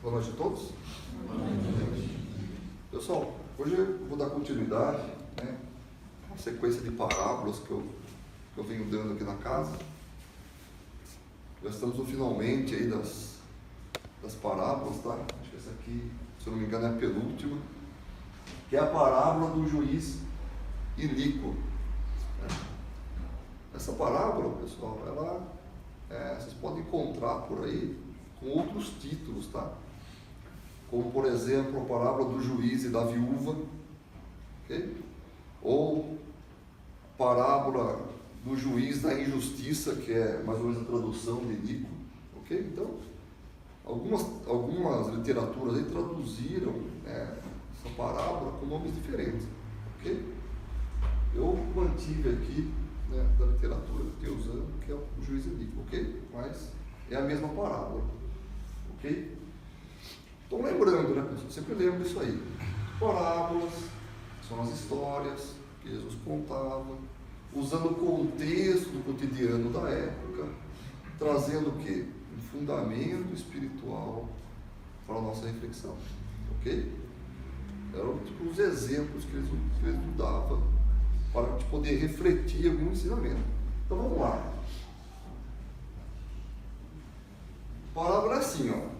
Boa noite a todos. Pessoal, hoje eu vou dar continuidade, né, uma sequência de parábolas que eu venho dando aqui na casa. Já estamos no finalmente aí das parábolas, tá? Acho que essa aqui, se eu não me engano, é a penúltima, que é a parábola do juiz iníquo. Essa parábola, pessoal, vocês podem encontrar por aí com outros títulos, tá? Como, por exemplo, a parábola do juiz e da viúva, ok? Ou parábola do juiz da injustiça, que é mais ou menos a tradução de iníquo, ok? Então, algumas literaturas aí traduziram essa parábola com nomes diferentes, ok? Eu mantive aqui, da literatura que eu estou usando, que é o juiz iníquo, ok? Mas é a mesma parábola, ok? Então, lembrando, né, pessoal? Sempre lembro disso aí. Parábolas são as histórias que Jesus contava, usando o contexto do cotidiano da época, trazendo o quê? Um fundamento espiritual para a nossa reflexão, ok? Eram tipo os exemplos que eles nos davam para a gente poder refletir algum ensinamento. Então vamos lá. A parábola é assim, ó.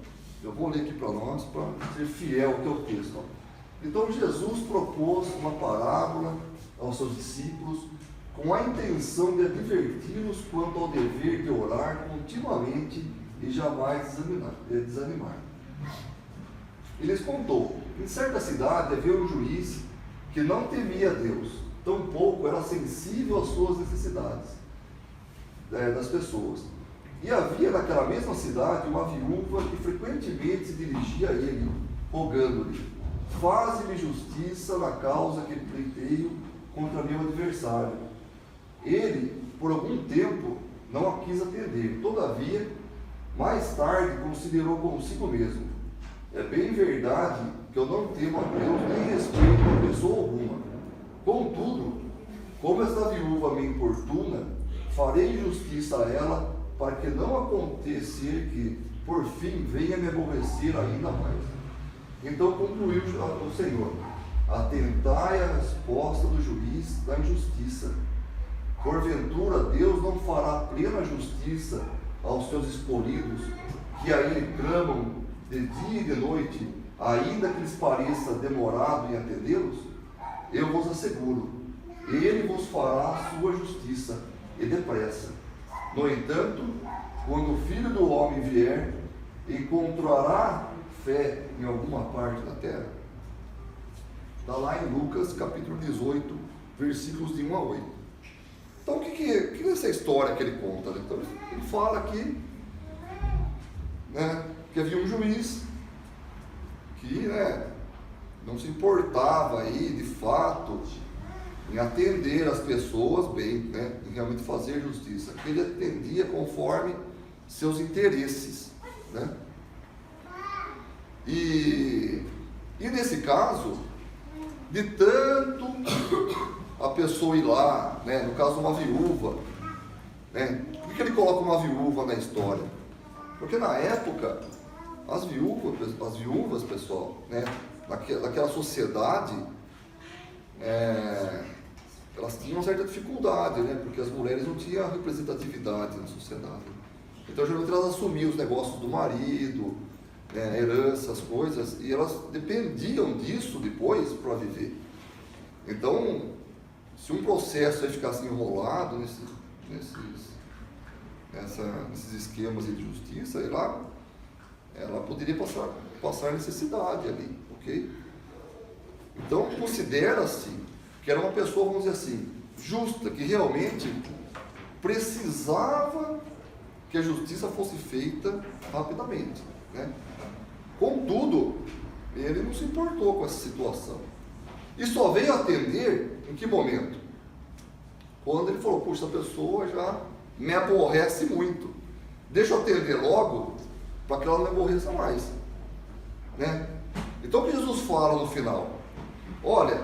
Eu vou ler aqui para nós, para ser fiel ao teu texto. Ó. Então Jesus propôs uma parábola aos seus discípulos com a intenção de adverti-los quanto ao dever de orar continuamente e jamais desanimar. Ele lhes contou: em certa cidade havia um juiz que não temia a Deus, tampouco era sensível às suas necessidades das pessoas. E havia naquela mesma cidade uma viúva que frequentemente se dirigia a ele, rogando-lhe: faze-me justiça na causa que pleiteio contra meu adversário. Ele, por algum tempo, não a quis atender. Todavia, mais tarde, considerou consigo mesmo: é bem verdade que eu não temo a Deus nem respeito a pessoa alguma. Contudo, como esta viúva me importuna, farei justiça a ela, para que não acontecer que, por fim, venha me aborrecer ainda mais. Então concluiu o Senhor: atentai à resposta do juiz da injustiça. Porventura Deus não fará plena justiça aos seus escolhidos, que a ele clamam de dia e de noite, ainda que lhes pareça demorado em atendê-los? Eu vos asseguro, ele vos fará a sua justiça, e depressa. No entanto, quando o Filho do Homem vier, encontrará fé em alguma parte da terra? Está lá em Lucas capítulo 18, versículos de 1 a 8. Então, o que é essa história que ele conta? Né? Então, ele fala aqui, né, que havia um juiz que, não se importava aí, de fato, em atender as pessoas bem, em realmente fazer justiça. Ele atendia conforme seus interesses, né? E nesse caso, de tanto a pessoa ir lá, no caso uma viúva, por que ele coloca uma viúva na história? Porque na época, as viúvas, pessoal, naquela sociedade, elas tinham uma certa dificuldade, porque as mulheres não tinham representatividade na sociedade. Então, geralmente, elas assumiam os negócios do marido, herança, as coisas, e elas dependiam disso depois para viver. Então, se um processo aí ficasse enrolado nesses esquemas de justiça, ela poderia passar necessidade ali, ok? Então, considera-se que era uma pessoa, vamos dizer assim, justa, que realmente precisava que a justiça fosse feita rapidamente, Contudo, ele não se importou com essa situação. E só veio atender em que momento? Quando ele falou: puxa, essa pessoa já me aborrece muito. Deixa eu atender logo, para que ela não me aborreça mais. Então o que Jesus fala no final? Olha,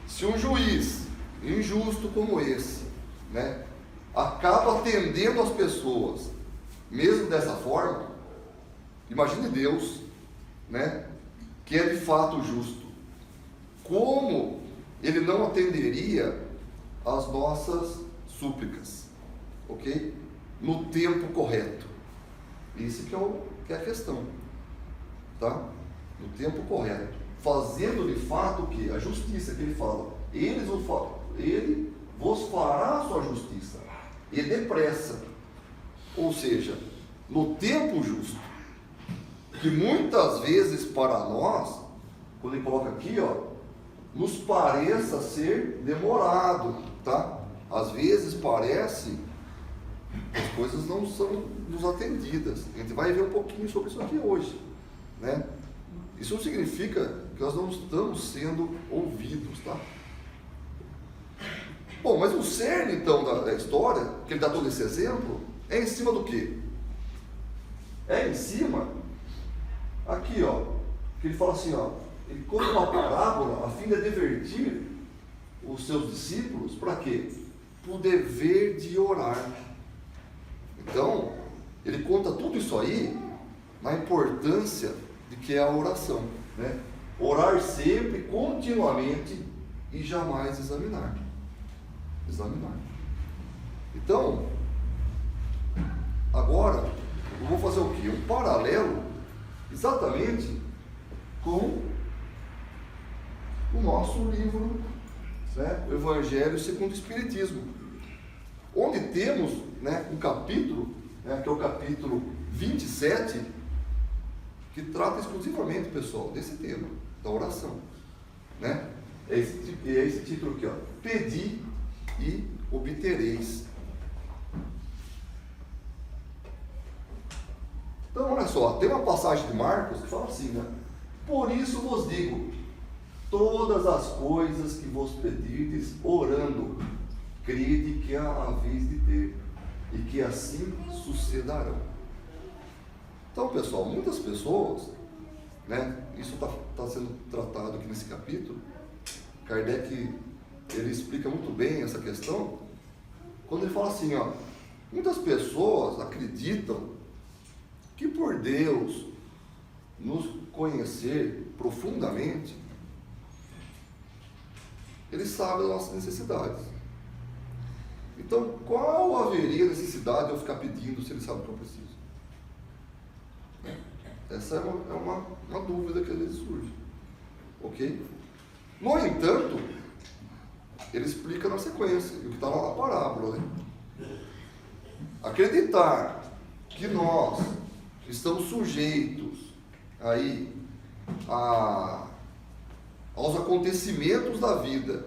se um juiz injusto como esse, acaba atendendo as pessoas, mesmo dessa forma, imagine Deus, né, que é de fato justo, como ele não atenderia às nossas súplicas, ok? No tempo correto. Isso que é a questão, tá? No tempo correto, fazendo de fato o que? A justiça que ele fala. Ele vos fará a sua justiça, e depressa, ou seja, no tempo justo, que muitas vezes para nós, quando ele coloca aqui, ó, nos pareça ser demorado, tá? Às vezes parece que as coisas não são nos atendidas. A gente vai ver um pouquinho sobre isso aqui hoje, né? Isso não significa que nós não estamos sendo ouvidos, tá? Bom, mas o cerne, então, da história, que ele dá todo esse exemplo, é em cima do quê? É em cima, aqui, ó, que ele fala assim, ó, ele conta uma parábola a fim de advertir os seus discípulos, para quê? Para o dever de orar. Então, ele conta tudo isso aí na importância de que é a oração, né? Orar sempre, continuamente e jamais examinar. Então, agora, eu vou fazer o quê? Um paralelo exatamente com o nosso livro, né? O Evangelho segundo o Espiritismo, onde temos, né, um capítulo, né, que é o capítulo 27, que trata exclusivamente, pessoal, desse tema, da oração, né? É esse título aqui, ó, Pedi e obtereis. Então, olha só, tem uma passagem de Marcos que fala assim, né? Por isso vos digo, todas as coisas que vos pedirdes, orando, crede que há a vez de ter, e que assim sucederão. Então, pessoal, muitas pessoas, né? Isso está sendo tratado aqui nesse capítulo. Kardec, ele explica muito bem essa questão, quando ele fala assim, ó, muitas pessoas acreditam que por Deus nos conhecer profundamente, Ele sabe das nossas necessidades. Então, qual haveria necessidade de eu ficar pedindo se Ele sabe o que eu preciso? Essa é uma dúvida que às vezes surge, ok? No entanto, ele explica na sequência, o que está lá na parábola, né? Acreditar que nós estamos sujeitos aí aos acontecimentos da vida,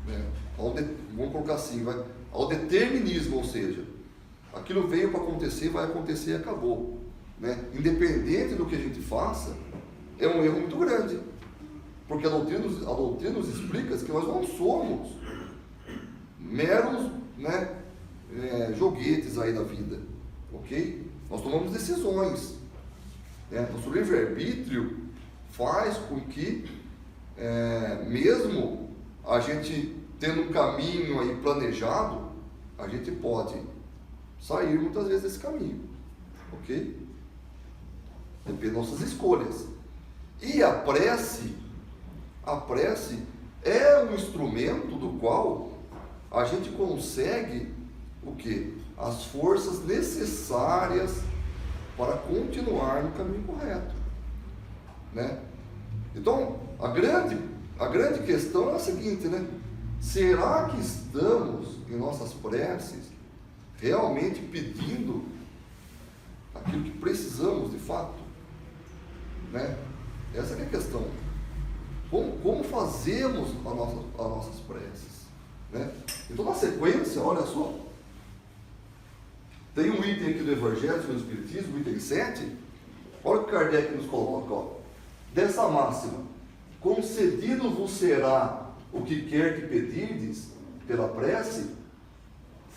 né? Vamos colocar assim, ao determinismo, ou seja, aquilo veio para acontecer, vai acontecer e acabou, né? Independente do que a gente faça, é um erro muito grande, porque a doutrina nos explica que nós não somos meros, né, joguetes aí da vida, ok? Nós tomamos decisões, né? Nosso livre-arbítrio faz com que, mesmo a gente tendo um caminho aí planejado, a gente pode sair muitas vezes desse caminho, ok? Depende das nossas escolhas. E a prece é um instrumento do qual a gente consegue o quê? As forças necessárias para continuar no caminho correto, né? Então, a grande questão é a seguinte, né? Será que estamos em nossas preces realmente pedindo aquilo que precisamos de fato, né? Essa que é a questão. Como fazemos as nossas preces, né? Então, na sequência, olha só, tem um item aqui do Evangelho segundo o Espiritismo, item 7, olha o que Kardec nos coloca, ó, dessa máxima: concedido vos será o que quer que pedirdes pela prece,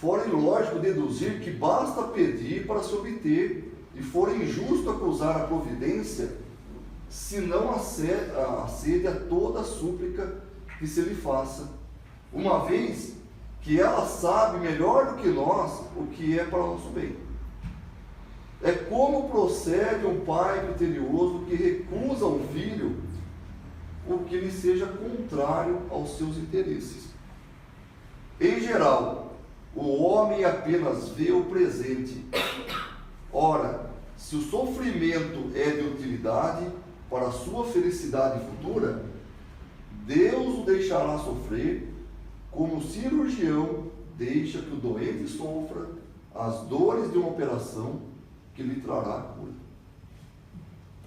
fora ilógico deduzir que basta pedir para se obter, e fora injusto acusar a providência, se não acede a toda a súplica que se lhe faça, uma vez que ela sabe melhor do que nós o que é para o nosso bem. É como procede um pai criterioso que recusa seja contrário aos seus interesses. Em geral, o homem apenas vê o presente. Ora, se o sofrimento é de utilidade para a sua felicidade futura, Deus o deixará sofrer, como o cirurgião deixa que o doente sofra as dores de uma operação que lhe trará a cura.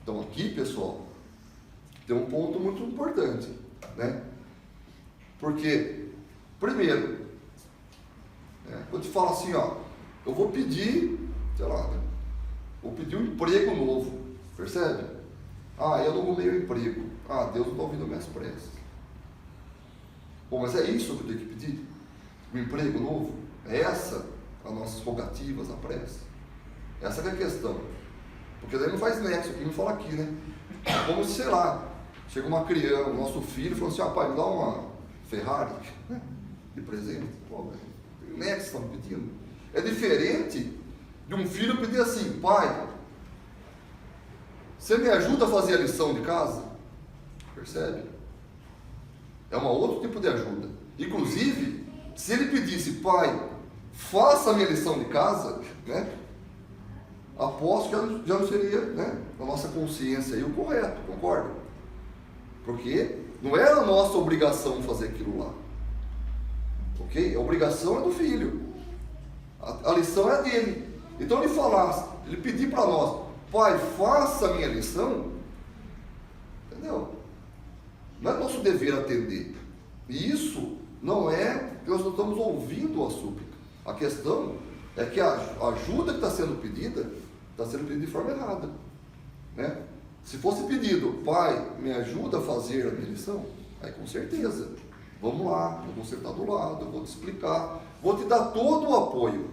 Então aqui, pessoal, tem um ponto muito importante, né? Porque, primeiro, quando te fala assim, ó, eu vou pedir, sei lá, vou pedir um emprego novo, percebe? Eu não arrumei o emprego. Deus não está ouvindo minhas preces. Bom, mas é isso que eu tenho que pedir? Um emprego novo? É essa as nossas rogativas, a prece? Essa que é a questão. Porque daí não faz nexo, aqui não fala aqui, né? É como se, sei lá, chega uma criança, o nosso filho, falou assim, pai, me dá uma Ferrari, né, de presente. Pô, velho, nexo estão pedindo. É diferente de um filho pedir assim, pai, você me ajuda a fazer a lição de casa? Percebe? É um outro tipo de ajuda. Inclusive, se ele pedisse, pai, faça a minha lição de casa, né? Aposto que já não seria, né, na nossa consciência aí o correto, concorda? Porque não era a nossa obrigação fazer aquilo lá. Ok? A obrigação é do filho. A lição é dele. Então ele pedir para nós, pai, faça a minha lição, entendeu? Não é nosso dever atender. E isso não é que nós não estamos ouvindo a súplica. A questão é que a ajuda que está sendo pedida de forma errada, né? Se fosse pedido, pai, me ajuda a fazer a minha lição, aí com certeza, vamos lá, eu vou sentar do lado, eu vou te explicar, vou te dar todo o apoio.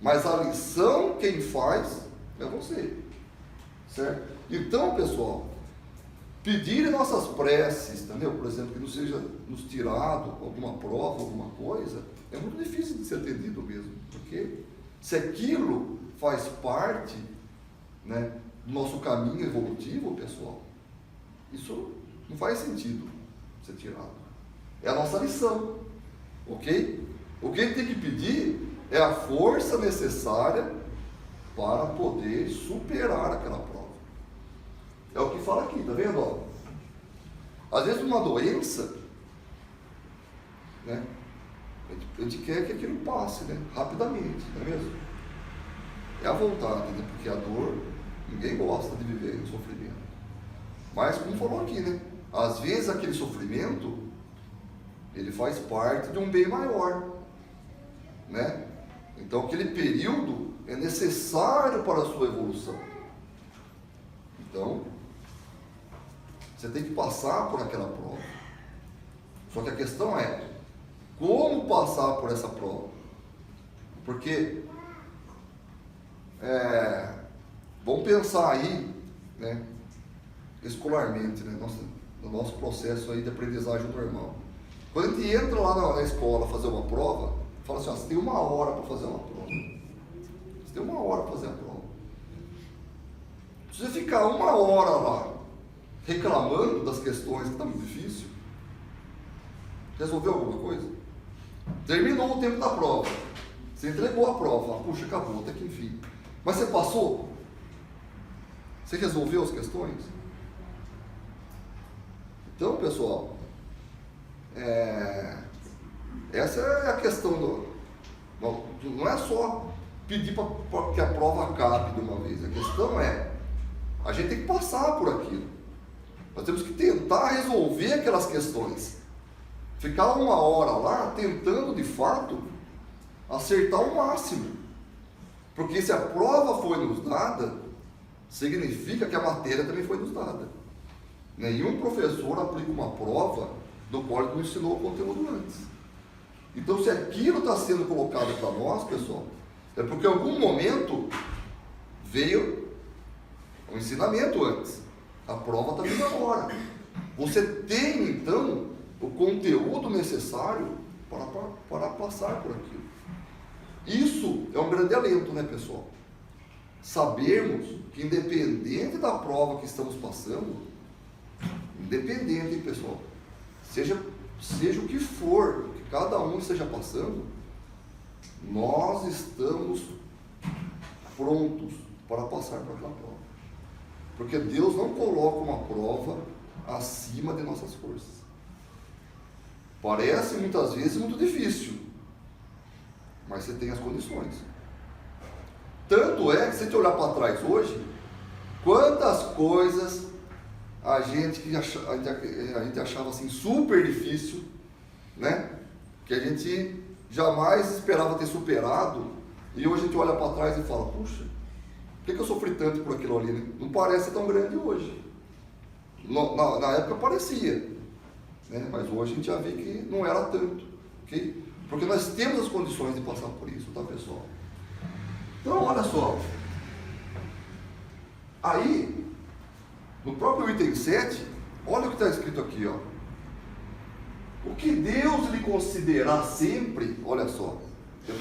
Mas a lição, quem faz, é você, certo? Então, pessoal, pedir nossas preces, entendeu? Por exemplo, que não seja nos tirado alguma prova, alguma coisa, é muito difícil de ser atendido mesmo, porque se aquilo faz parte, né, do nosso caminho evolutivo, pessoal, isso não faz sentido ser tirado. É a nossa lição, ok? O que a gente tem que pedir é a força necessária para poder superar aquela prova. É o que fala aqui, tá vendo? Ó? Às vezes uma doença, né, a gente quer que aquilo passe, né, rapidamente, não é mesmo? É a vontade, né? Porque a dor, ninguém gosta de viver em sofrimento. Mas, como falou aqui, né? Às vezes aquele sofrimento, ele faz parte de um bem maior, né? Então aquele período é necessário para a sua evolução. Então, você tem que passar por aquela prova. Só que a questão é, como passar por essa prova? Porque vamos pensar aí, né, escolarmente, né, no nosso processo aí de aprendizagem normal. Quando a gente entra lá na escola fazer uma prova, fala assim, você tem 1 hora para fazer uma prova. Você tem 1 hora para fazer a prova. Se você ficar 1 hora lá reclamando das questões que está muito difícil, resolveu alguma coisa? Terminou o tempo da prova. Você entregou a prova. Puxa, acabou, até que enfim. Mas você passou? Você resolveu as questões? Então, pessoal, essa é a questão não é só pedir para que a prova acabe de uma vez. A questão é, a gente tem que passar por aquilo. Nós temos que tentar resolver aquelas questões. Ficar 1 hora lá tentando, de fato, acertar o máximo. Porque se a prova foi nos dada, significa que a matéria também foi nos dada. Nenhum professor aplica uma prova do qual ele não ensinou o conteúdo antes. Então, se aquilo está sendo colocado para nós, pessoal, é porque em algum momento veio o ensinamento antes. A prova está vindo agora. Você tem, então, o conteúdo necessário para passar por aquilo. Isso é um grande alento, né, pessoal? Sabermos que, independente da prova que estamos passando, Independente, hein, pessoal? Seja o que for, que cada um esteja passando, nós estamos prontos para passar por aquela prova. Porque Deus não coloca uma prova acima de nossas forças. Parece muitas vezes muito difícil, mas você tem as condições. Tanto é que, se você olhar para trás hoje, quantas coisas a gente achava assim super difícil, né? Que a gente jamais esperava ter superado, e hoje a gente olha para trás e fala, puxa, por que eu sofri tanto por aquilo ali, né? Não parece tão grande hoje. Na época parecia, né? Mas hoje a gente já vê que não era tanto, ok? Porque nós temos as condições de passar por isso, tá, pessoal? Então, olha só. Aí, no próprio item 7, olha o que está escrito aqui, ó. O que Deus lhe considerar sempre, olha só, é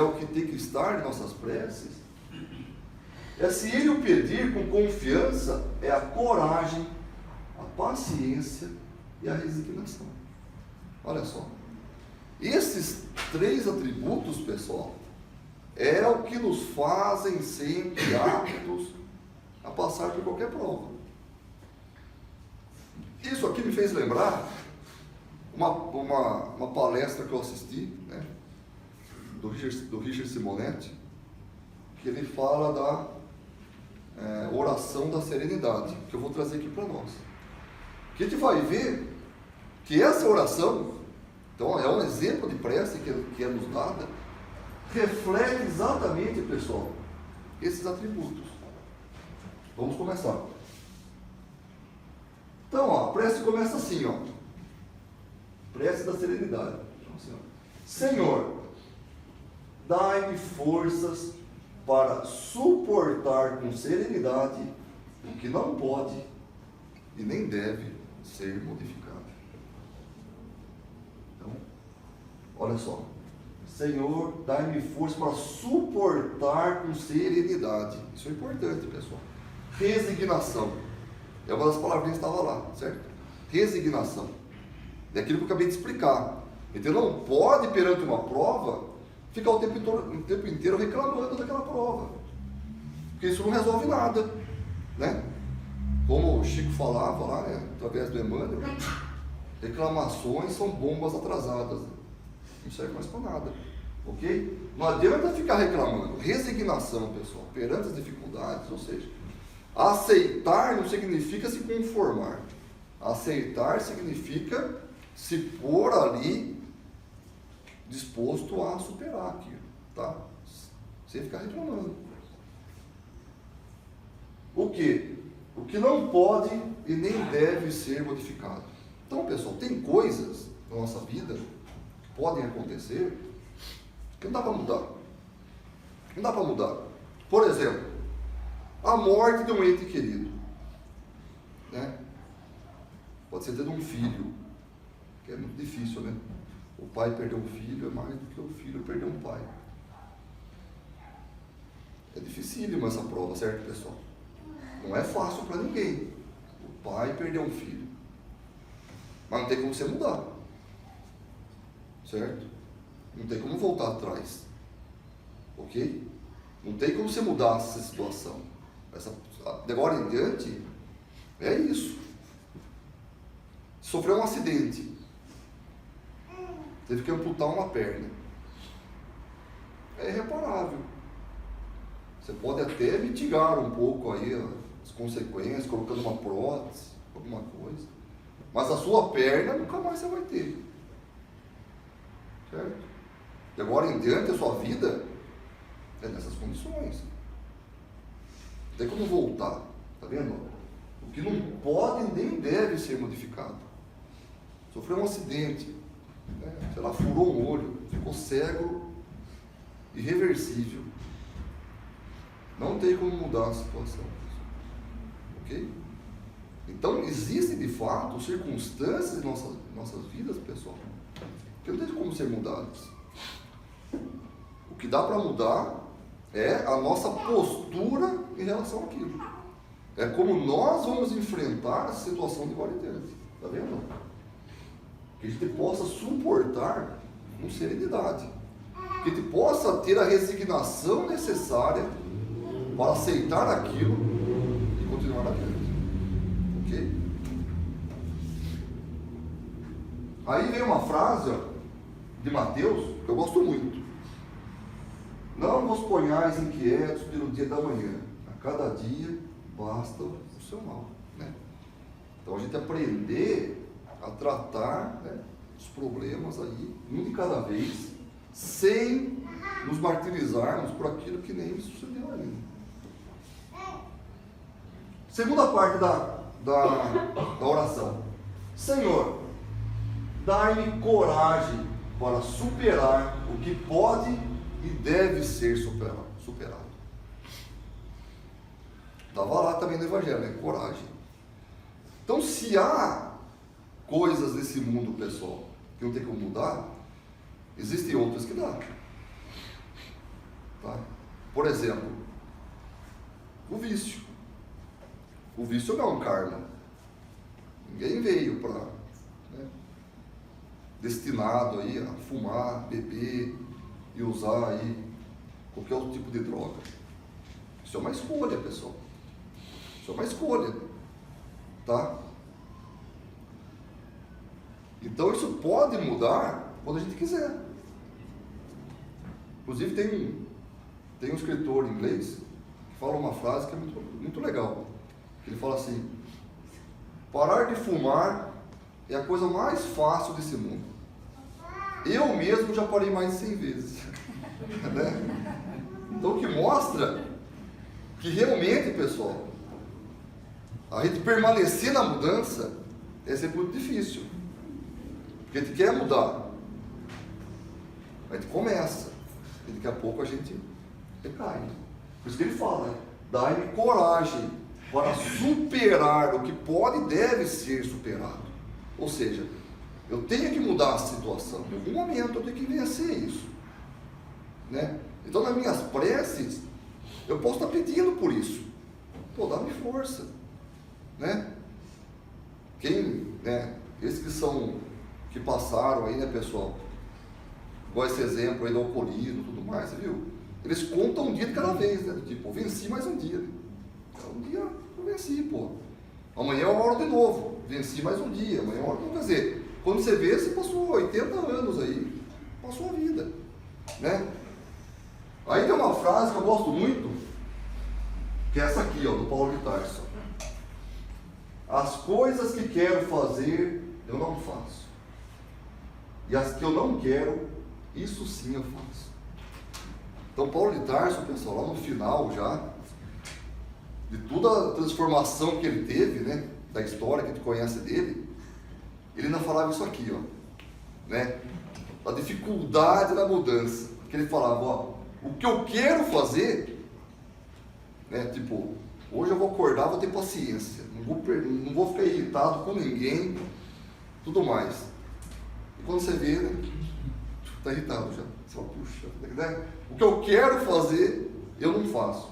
o que tem que estar em nossas preces, é se Ele o pedir com confiança, é a coragem, a paciência e a resignação. Olha só. Esses 3 atributos, pessoal, é o que nos fazem sempre aptos a passar por qualquer prova. Isso aqui me fez lembrar uma palestra que eu assisti, né, do Richard Simonetti, que ele fala da oração da serenidade, que eu vou trazer aqui para nós. Que a gente vai ver que essa oração, então é um exemplo de prece que é nos dada, reflete exatamente, pessoal, esses atributos. Vamos começar. Então, ó, a prece começa assim, ó. Prece da serenidade. Então, assim, ó. Senhor, dai-me forças para suportar com serenidade o que não pode e nem deve ser modificado. Então, olha só. Senhor, dai-me força para suportar com serenidade. Isso é importante, pessoal. Resignação. É uma das palavrinhas que estava lá, certo? Resignação. É aquilo que eu acabei de explicar. Então não pode, perante uma prova, ficar o tempo inteiro reclamando daquela prova. Porque isso não resolve nada, né? Como o Chico falava lá, né, através do Emmanuel, reclamações são bombas atrasadas. Não serve mais para nada, ok? Não adianta ficar reclamando. Resignação, pessoal, perante as dificuldades, ou seja, aceitar não significa se conformar. Aceitar significa se pôr ali disposto a superar aquilo, tá? Sem ficar reclamando. O que? O que não pode e nem deve ser modificado. Então, pessoal, tem coisas na nossa vida podem acontecer que não dá para mudar. Não dá para mudar. Por exemplo, a morte de um ente querido, né? Pode ser de um filho, que é muito difícil, né? O pai perder um filho é mais do que o filho perder um pai. É dificílima essa prova, certo, pessoal? Não é fácil para ninguém. O pai perder um filho. Mas não tem como você mudar. Certo? Não tem como voltar atrás. Ok? Não tem como você mudar essa situação. De agora em diante, é isso. Sofreu um acidente. Teve que amputar uma perna. É irreparável. Você pode até mitigar um pouco aí as consequências, colocando uma prótese, alguma coisa. Mas a sua perna nunca mais você vai ter. Certo? De agora em diante, a sua vida é nessas condições. Não tem como voltar. Tá vendo? O que não pode nem deve ser modificado. Sofreu um acidente, né? Sei lá, furou um olho, ficou cego, irreversível. Não tem como mudar a situação. Ok? Então, existem de fato circunstâncias em nossas vidas, pessoal, que não tem como ser mudadas. O que dá para mudar é a nossa postura em relação àquilo. É como nós vamos enfrentar a situação de agora em diante. Está vendo? Que a gente possa suportar com serenidade. Que a gente possa ter a resignação necessária para aceitar aquilo e continuar adiante. Ok? Aí vem uma frase de Mateus que eu gosto muito. Não vos ponhais inquietos pelo dia da manhã. A cada dia basta o seu mal. Né? Então a gente aprender a tratar, né, os problemas aí, um de cada vez, sem nos martirizarmos por aquilo que nem sucedeu ainda. Segunda parte da oração. Senhor, dai-me coragem para superar o que pode e deve ser superado. Estava lá também no Evangelho, né? Coragem. Então, se há coisas nesse mundo, pessoal, que não tem como mudar, existem outras que dá. Tá? Por exemplo, o vício. O vício não é um karma. Ninguém veio para, né, destinado aí a fumar, beber e usar aí qualquer outro tipo de droga. Isso é uma escolha, pessoal. Isso é uma escolha. Tá? Então isso pode mudar quando a gente quiser. Inclusive tem um escritor inglês que fala uma frase que é muito legal. Ele fala assim: parar de fumar é a coisa mais fácil desse mundo. Eu mesmo já parei mais de 100 vezes. Né? Então o que mostra que realmente, pessoal, a gente permanecer na mudança é sempre muito difícil. Porque a gente quer mudar. A gente começa. E daqui a pouco a gente recai. Por isso que ele fala: dai-me coragem para superar o que pode e deve ser superado. Ou seja, eu tenho que mudar a situação. Em algum momento eu tenho que vencer isso. Né? Então, nas minhas preces, eu posso estar pedindo por isso. Pô, dá-me força. Né? Esses que passaram aí, né, pessoal? Igual esse exemplo aí do alcoolismo e tudo mais, você viu? Eles contam um dia de cada vez, né? Tipo, venci mais um dia. Um dia eu venci, pô. Amanhã eu oro de novo. Venci mais um dia. Amanhã eu oro de novo. Quer dizer, quando você vê, você passou 80 anos aí. Passou a vida. Né? Aí tem uma frase que eu gosto muito, que é essa aqui, ó, do Paulo de Tarso. As coisas que quero fazer, eu não faço. E as que eu não quero, isso sim eu faço. Então Paulo de Tarso, pessoal, lá no final já, de toda a transformação que ele teve, né, da história que a gente conhece dele, ele ainda falava isso aqui, ó, né, a dificuldade da mudança, que ele falava, ó, o que eu quero fazer, né, tipo, hoje eu vou acordar, vou ter paciência, não vou ficar irritado com ninguém, tudo mais. E quando você vê, né, está irritado já. Você fala, puxa, né? O que eu quero fazer, eu não faço.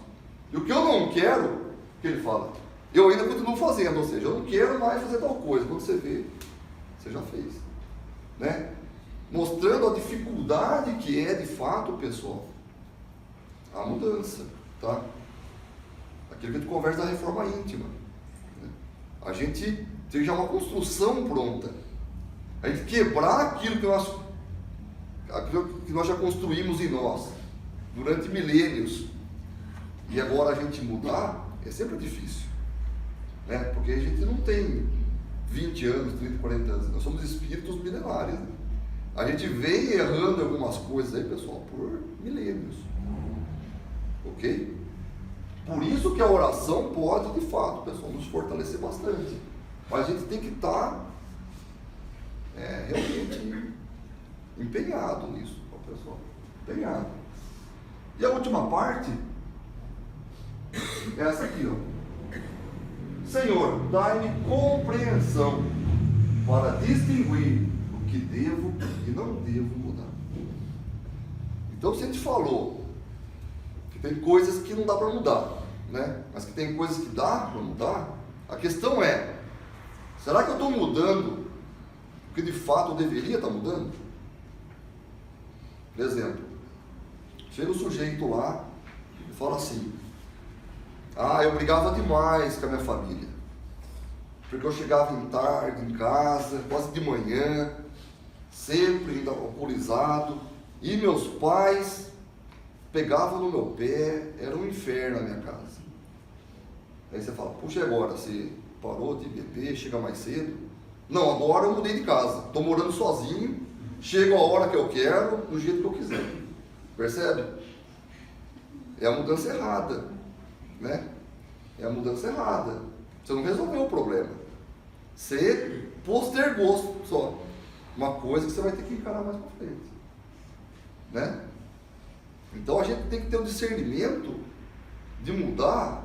E o que eu não quero, o que ele fala? Eu ainda continuo fazendo, ou seja, eu não quero mais fazer tal coisa. Quando você vê, você já fez. Né? Mostrando a dificuldade que é, de fato, pessoal, a mudança. Tá? Aquilo que a gente conversa da reforma íntima. Né? A gente tem já uma construção pronta. A gente quebrar aquilo que nós já construímos em nós durante milênios e agora a gente mudar é sempre difícil, né? Porque a gente não tem 20 anos, 30, 40 anos, nós somos espíritos milenares, né? A gente vem errando algumas coisas aí, pessoal, por milênios, ok? Por isso que a oração pode, de fato, pessoal, nos fortalecer bastante, mas a gente tem que estar realmente empenhado nisso, pessoal, empenhado. E a última parte é essa aqui, ó. Senhor, dai-me compreensão para distinguir o que devo e não devo mudar. Então, se a gente falou que tem coisas que não dá para mudar, né? Mas que tem coisas que dá para mudar. A questão é, será que eu estou mudando o que de fato eu deveria estar mudando? Por exemplo, chega o sujeito lá e fala assim: eu brigava demais com a minha família, porque eu chegava tarde em casa, quase de manhã, sempre alcoolizado, e meus pais pegavam no meu pé, era um inferno na minha casa. Aí você fala: puxa, e agora? Você parou de beber, chega mais cedo? Não, agora eu mudei de casa, estou morando sozinho, chego a hora que eu quero, do jeito que eu quiser. Percebe? É a mudança errada, né? É a mudança errada. Você não resolveu o problema. Você postergou só uma coisa que você vai ter que encarar mais para frente, né? Então a gente tem que ter o discernimento de mudar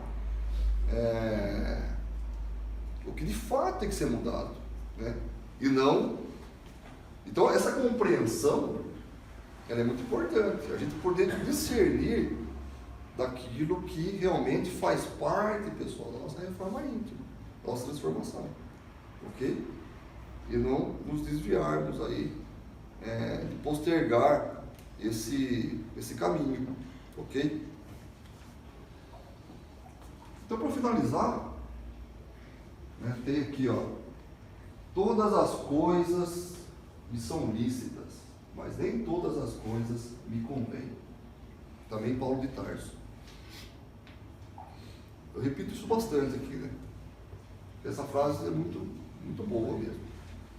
o que de fato tem que ser mudado, né? E não. Então essa compreensão, ela é muito importante, a gente poder discernir daquilo que realmente faz parte, pessoal, da nossa reforma íntima, da nossa transformação, ok? E não nos desviarmos aí, de postergar esse caminho, ok? Então, para finalizar, né, tem aqui, todas as coisas me são lícitas, mas nem todas as coisas me convêm. Também Paulo de Tarso. Eu repito isso bastante aqui, né? Essa frase é muito, muito boa mesmo.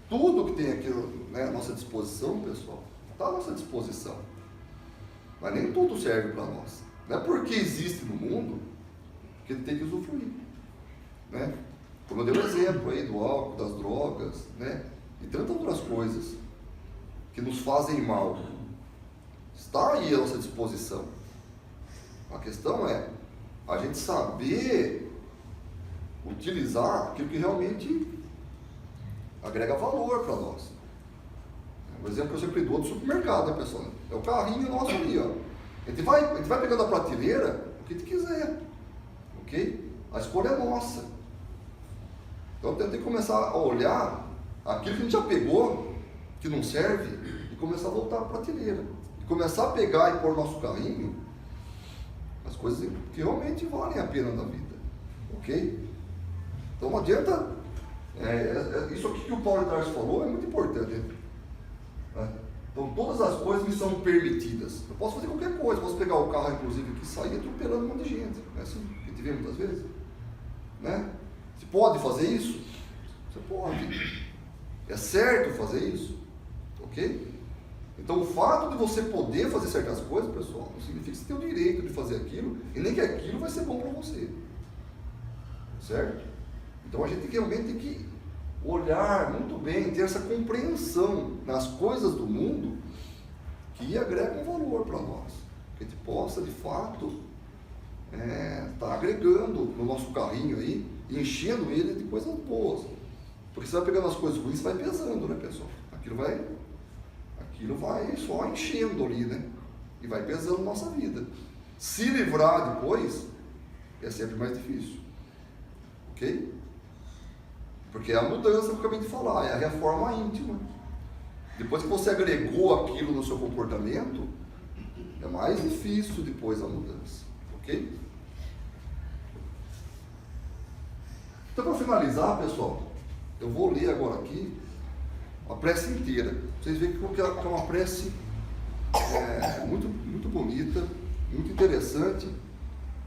Tudo que tem aqui, né, à nossa disposição, pessoal, está à nossa disposição. Mas nem tudo serve para nós. Não é porque existe no mundo que ele tem que usufruir, né? Como eu dei o exemplo aí do álcool, das drogas, né? E tantas outras coisas que nos fazem mal. Está aí à nossa disposição. A questão é a gente saber utilizar aquilo que realmente agrega valor para nós. O exemplo que eu sempre dou do supermercado, né, pessoal? É o carrinho nosso ali, ó. A gente vai pegando a prateleira o que a gente quiser, ok? A escolha é nossa. Então tem que começar a olhar aquilo que a gente já pegou, que não serve, e começar a voltar à prateleira. E começar a pegar e pôr no nosso carrinho as coisas que realmente valem a pena na vida, ok? Então não adianta, isso aqui que o Paulo de Tarso falou é muito importante, né? Então todas as coisas me são permitidas. Eu posso fazer qualquer coisa, posso pegar o carro inclusive aqui e sair atropelando um monte de gente, não é assim que a gente vê muitas vezes, né? Você pode fazer isso? Você pode. É certo fazer isso, ok? Então o fato de você poder fazer certas coisas, pessoal, não significa que você tem o direito de fazer aquilo, e nem que aquilo vai ser bom para você, certo? Então a gente realmente tem que olhar muito bem, ter essa compreensão nas coisas do mundo que agregam valor para nós, que a gente possa de fato estar agregando no nosso carrinho aí, enchendo ele de coisas boas, porque você vai pegando as coisas ruins e vai pesando, né, pessoal? Aquilo vai só enchendo ali, né? E vai pesando na nossa vida. Se livrar depois é sempre mais difícil, ok? Porque é a mudança que eu acabei de falar, é a reforma íntima. Depois que você agregou aquilo no seu comportamento, é mais difícil depois a mudança, ok? Então, para finalizar, pessoal, eu vou ler agora aqui a prece inteira. Vocês veem que é uma prece muito, muito bonita, muito interessante,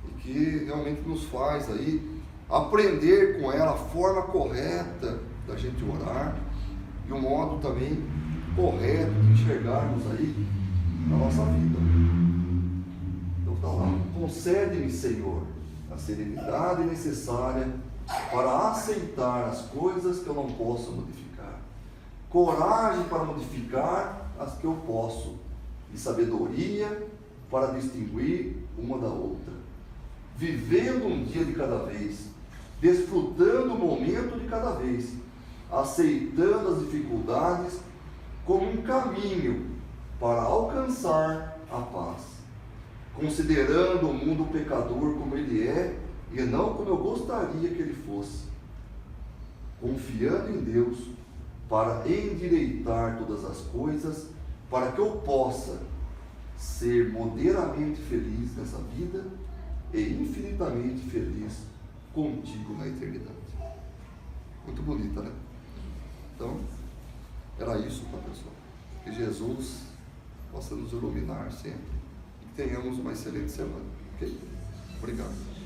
e que realmente nos faz aí aprender com ela a forma correta da gente orar e o modo também correto de enxergarmos aí na nossa vida. Então está lá: concede-me, Senhor, a serenidade necessária para aceitar as coisas que eu não posso modificar, coragem para modificar as que eu posso, e sabedoria para distinguir uma da outra, vivendo um dia de cada vez, desfrutando o momento de cada vez, aceitando as dificuldades como um caminho para alcançar a paz, considerando o mundo pecador como ele é e não como eu gostaria que ele fosse, confiando em Deus para endireitar todas as coisas, para que eu possa ser moderadamente feliz nessa vida e infinitamente feliz contigo na eternidade. Muito bonita, né? Então, era isso, tá, pessoal? Que Jesus possa nos iluminar sempre e que tenhamos uma excelente semana. Ok? Obrigado.